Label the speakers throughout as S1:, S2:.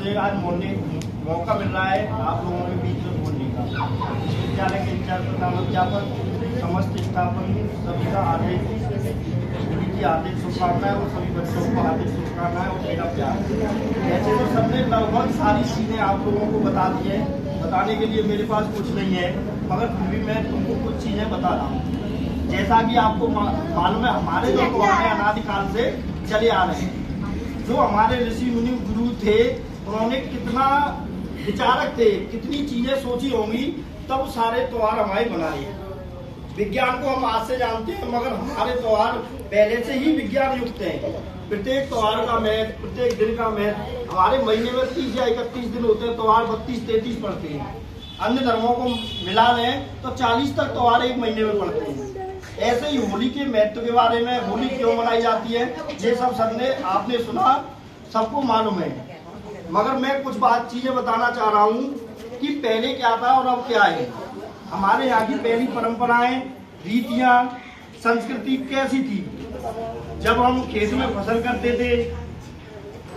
S1: मुझे आज मौका मिल रहा है आप लोगों के बीच में बोलने का। विश्वविद्यालय के इंचार्ज प्रधानाध्यापक समस्त स्टाफ सभी का हार्दिक शुभकामनाएं और सभी बच्चों को हार्दिक शुभकामनाएं और मेरा प्यार। ऐसे तो सबने लगभग सारी चीजें आप लोगों को बता दी है, बताने के लिए मेरे पास कुछ नहीं है, मगर फिर भी मैं तुमको कुछ चीजें बता रहा हूँ। जैसा कि आपको मालूम है, हमारे जो पुराने अनादिकाल से चले आ रहे हैं, जो हमारे ऋषि मुनि गुरु थे, उन्होंने कितना विचारक थे, कितनी चीजें सोची होंगी, तब सारे त्योहार हमारे बनाए। विज्ञान को हम आज से जानते हैं, मगर हमारे त्योहार पहले से ही विज्ञान युक्त हैं। प्रत्येक त्योहार का महत्व, प्रत्येक दिन का महत्व। हमारे महीने में 30 या 31 दिन होते हैं, त्योहार 32-33 पड़ते हैं। अन्य धर्मों को मिला लें तो 40 तक त्योहार एक महीने में पड़ते हैं। ऐसे ही होली के महत्व के बारे में, होली क्यों मनाई जाती है, ये सब सबने आपने सुना, सबको मालूम है। मगर मैं कुछ चीजें बताना चाह रहा हूँ कि पहले क्या था और अब क्या है। हमारे यहाँ की पहली परंपराएं, रीतियां, संस्कृति कैसी थी। जब हम खेत में फसल करते थे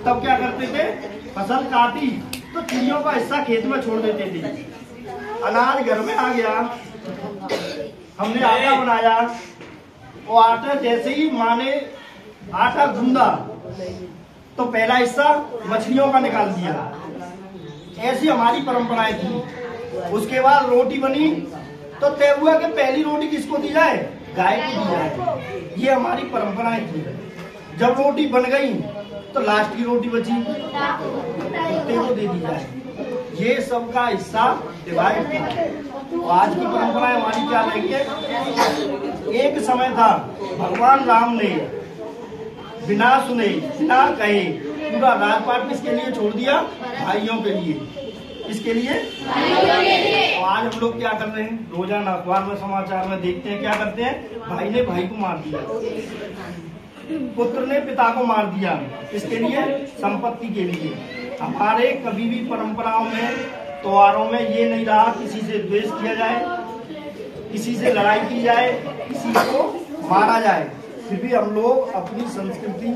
S1: तब क्या करते थे, फसल काटी तो चिड़ियों का हिस्सा खेत में छोड़ देते थे। अनाज घर में आ गया, हमने आटा बनाया, वो आटा जैसे ही माँ ने आटा गूंदा तो पहला हिस्सा मछलियों का निकाल दिया। ऐसी हमारी परंपराएं थी। उसके बाद रोटी बनी तो तय हुआ कि पहली रोटी किसको दी जाए, गाय को दी जाए। ये हमारी परंपराएं थी। जब रोटी बन गई तो लास्ट की रोटी बची कुत्ते को दे दी जाए। ये सबका हिस्सा डिवाइड था। तो आज की परंपराएं हमारी क्या रहेंगे। एक समय था भगवान राम ने बिना सुने बिना कहे पूरा राजपाट किसके लिए छोड़ दिया, भाइयों के लिए। इसके लिए और आज हम लोग क्या कर रहे हैं, रोजाना अखबार में समाचार में देखते हैं, क्या करते हैं, भाई ने भाई को मार दिया, पुत्र ने पिता को मार दिया। इसके लिए, संपत्ति के लिए। हमारे कभी भी परंपराओं में, त्योहारों में ये नहीं रहा किसी से द्वेष किया जाए, किसी से लड़ाई की जाए, किसी को मारा जाए। फिर भी हम लोग अपनी संस्कृति,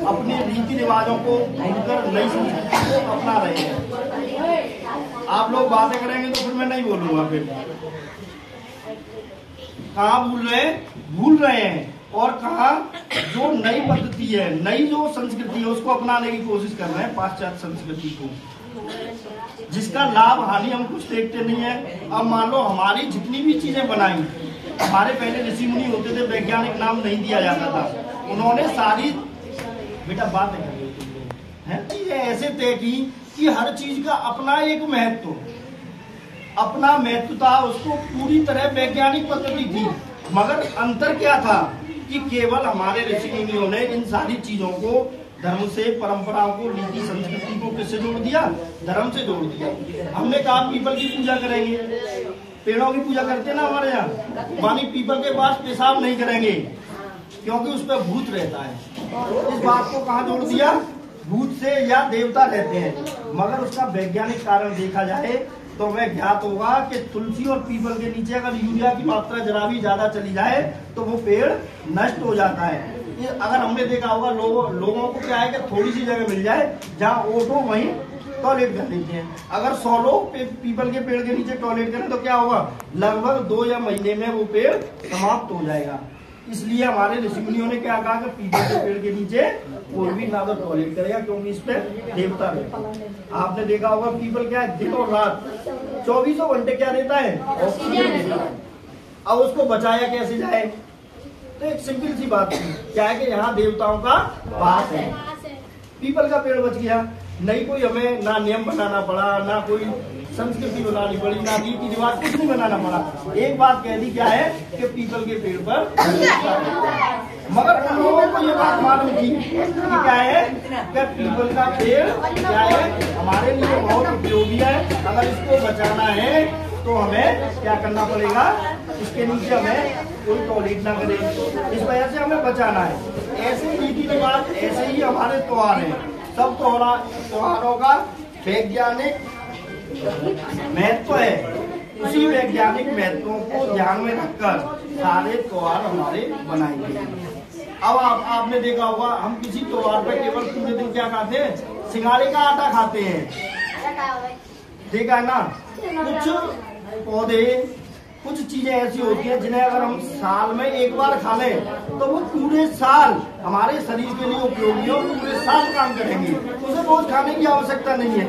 S1: अपने रीति रिवाजों को भूलकर नई संस्कृति को अपना रहे हैं। आप लोग बातें करेंगे तो फिर मैं नहीं बोलूंगा। फिर कहाँ भूल रहे हैं और कहाँ जो नई पद्धति है, नई जो संस्कृति है, उसको अपनाने की कोशिश कर रहे हैं, पाश्चात्य संस्कृति को, जिसका लाभ हानि हम कुछ देखते नहीं है। अब मान लो हमारी जितनी भी चीजें बनाई, हमारे पहले ऋषि मुनि होते थे, वैज्ञानिक नाम नहीं दिया जाता था, उन्होंने सारी बेटा बात है चीजें ऐसे तय की कि हर चीज का अपना एक महत्व, अपना महत्व था। उसको पूरी तरह वैज्ञानिक पद्धति थी, मगर अंतर क्या था कि केवल हमारे ऋषि मुनियों ने इन सारी चीजों को, धर्म से, परंपराओं को, नीति संस्कृति को किससे जोड़ दिया, धर्म से जोड़ दिया। हमने कहा पीपल की पूजा करेंगे, पेड़ों की पूजा करते हैं ना हमारे यहाँ, मानी पीपल के पास पेशाब नहीं करेंगे क्योंकि उस पर भूत रहता है। इस बात को कहाँ जोड़ दिया, भूत से या देवता रहते हैं। मगर उसका वैज्ञानिक कारण देखा जाए तो हमें ज्ञात होगा कि तुलसी और पीपल के नीचे अगर यूरिया की मात्रा जरा भी ज्यादा चली जाए तो वो पेड़ नष्ट हो जाता है। अगर हमने देखा होगा लोगों को क्या है कि थोड़ी सी जगह मिल जाए जहाँ ओटो वहीं टॉयलेट कर लेते हैं। अगर 100 लोग पीपल के पेड़ के नीचे टॉयलेट करें तो क्या होगा, लगभग 2 या महीने में वो पेड़ समाप्त हो जाएगा। इसलिए हमारे ऋषि मुनियों ने क्या कहा कि पीपल के पेड़ के नीचे कोई भी ना तो टॉयलेट करेगा, क्योंकि इस पे देवता रहता है। आपने देखा होगा पीपल क्या है, दिन और रात 24 घंटे क्या देता है, ऑक्सीजन देता है। अब उसको बचाया कैसे जाए, तो एक सिंपल सी बात थी, क्या है कि यहाँ देवताओं का वास है। पीपल का पेड़ बच गया, नहीं कोई हमें ना नियम बनाना पड़ा, ना कोई संस्कृति बनानी पड़ी, ना रीति रिवाज, कुछ नहीं बनाना पड़ा। एक बात कह दी क्या है कि पीपल के पेड़ पर, मगर उन लोगों को ये बात मालूम थी कि क्या है कि पीपल का पेड़ क्या है, हमारे लिए बहुत उपयोगी है। अगर इसको बचाना है तो हमें क्या करना पड़ेगा, इसके नीचे हमें कोई टॉयलेट ना करे, इस वजह से हमें बचाना है। ऐसे रीति रिवाज, ऐसे ही हमारे त्योहार हैं। सब त्योहारों का वैज्ञानिक महत्व है। उसी वैज्ञानिक महत्वों को ध्यान में रखकर सारे त्योहार हमारे बनाए गए। अब आपने देखा होगा हम किसी त्योहार पे केवल पूरे दिन क्या खाते हैं, सिंघाड़े का आटा खाते हैं, देखा है ना। कुछ पौधे, कुछ चीजें ऐसी होती हैं जिन्हें अगर हम साल में एक बार खा लें तो वो पूरे साल हमारे शरीर के लिए उपयोगी हो, पूरे साल काम करेंगे, उसे रोज खाने की आवश्यकता नहीं है।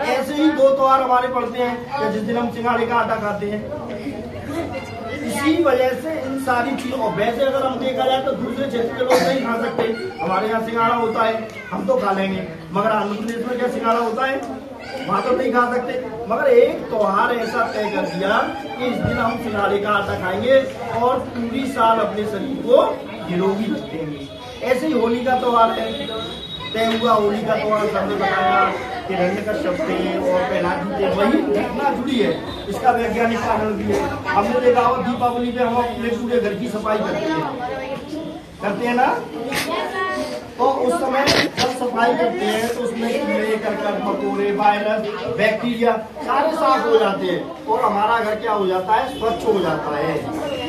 S1: ऐसे ही 2 त्योहार हमारे पड़ते हैं जिस दिन हम सिंघाड़े का आटा खाते हैं। इसी वजह से इन सारी चीजों, और वैसे अगर हम देखा जाए तो दूसरे क्षेत्र के लोग नहीं खा सकते। हमारे यहाँ सिंघाड़ा होता है, हम तो खा लेंगे, मगर आंध्र प्रदेश में क्या सिंघाड़ा होता है, वहाँ तो नहीं खा सकते। मगर एक त्योहार ऐसा तय कर दिया कि इस दिन हम सिंघाड़े का आटा खाएंगे और पूरी साल अपने शरीर को निरोगी रखेंगे। ऐसे ही होली का त्योहार है, तय हुआ होली का त्योहार सबने बताया कि हिरण्यकश्यप थे और प्रहलाद जी थे, वही घटना जुड़ी है, इसका वैज्ञानिक कारण भी है। हमने देखा हो दीपावली पे हम अपने पूरे घर की सफाई करते हैं ना, तो उस समय जब सफाई करते हैं तो उसमें कीड़े, करकट, मकोड़े, वायरस, बैक्टीरिया सारे साफ हो जाते हैं और हमारा घर क्या हो जाता है, स्वच्छ हो जाता है।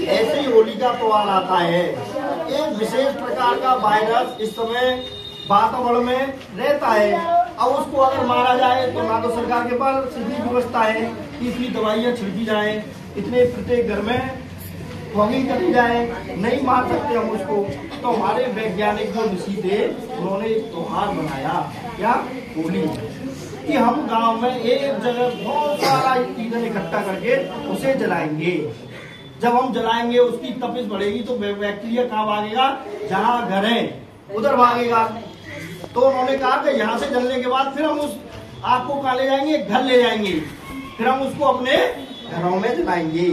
S1: ऐसे ही होली का त्योहार आता है, एक विशेष प्रकार का वायरस इस समय वातावरण में रहता है। अब उसको अगर मारा जाए तो ना तो सरकार के पास इतनी व्यवस्था है कि इतनी दवाइयाँ छिड़की जाए, इतने प्रत्येक घर में फॉगिंग करी जाए, नहीं मार सकते हम उसको। तो हमारे वैज्ञानिक जो ऋषि थे उन्होंने एक त्योहार बनाया, क्या, होली, कि हम गांव में एक जगह बहुत सारा ईंधन इकट्ठा करके उसे जलाएंगे। जब हम जलाएंगे उसकी तपिश बढ़ेगी तो बैक्टीरिया कहाँ भागेगा, जहाँ घर है उधर भागेगा। तो उन्होंने कहा कि यहाँ से जलने के बाद फिर हम उस आग को कहाँ ले जाएंगे, घर ले जाएंगे, फिर हम उसको अपने घरों में जलाएंगे।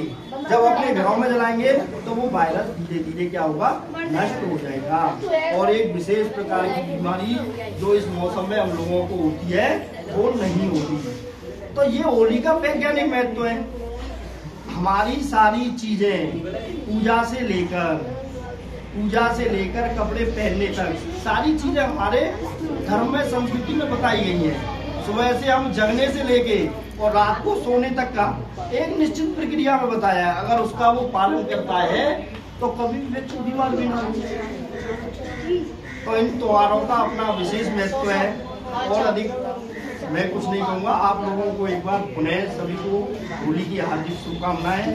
S1: जब अपने घरों में जलाएंगे तो वो वायरस धीरे धीरे क्या होगा, नष्ट हो जाएगा और एक विशेष प्रकार की बीमारी जो इस मौसम में हम लोगों को होती है वो नहीं होती। तो ये होली का वैज्ञानिक महत्व है। हमारी सारी चीजें पूजा से लेकर कपड़े पहनने तक सारी चीजें हमारे धर्म में, संस्कृति में बताई गई हैं। सुबह से हम जगने से लेके और रात को सोने तक का एक निश्चित प्रक्रिया में बताया है। अगर उसका वो पालन करता है तो कभी भी व्यक्ति बीमार भी ना हो। तो इन त्योहारों का अपना विशेष महत्व है और अधिक मैं कुछ नहीं कहूँगा। आप लोगों को एक बार पुनः सभी को होली की हार्दिक शुभकामनाएं।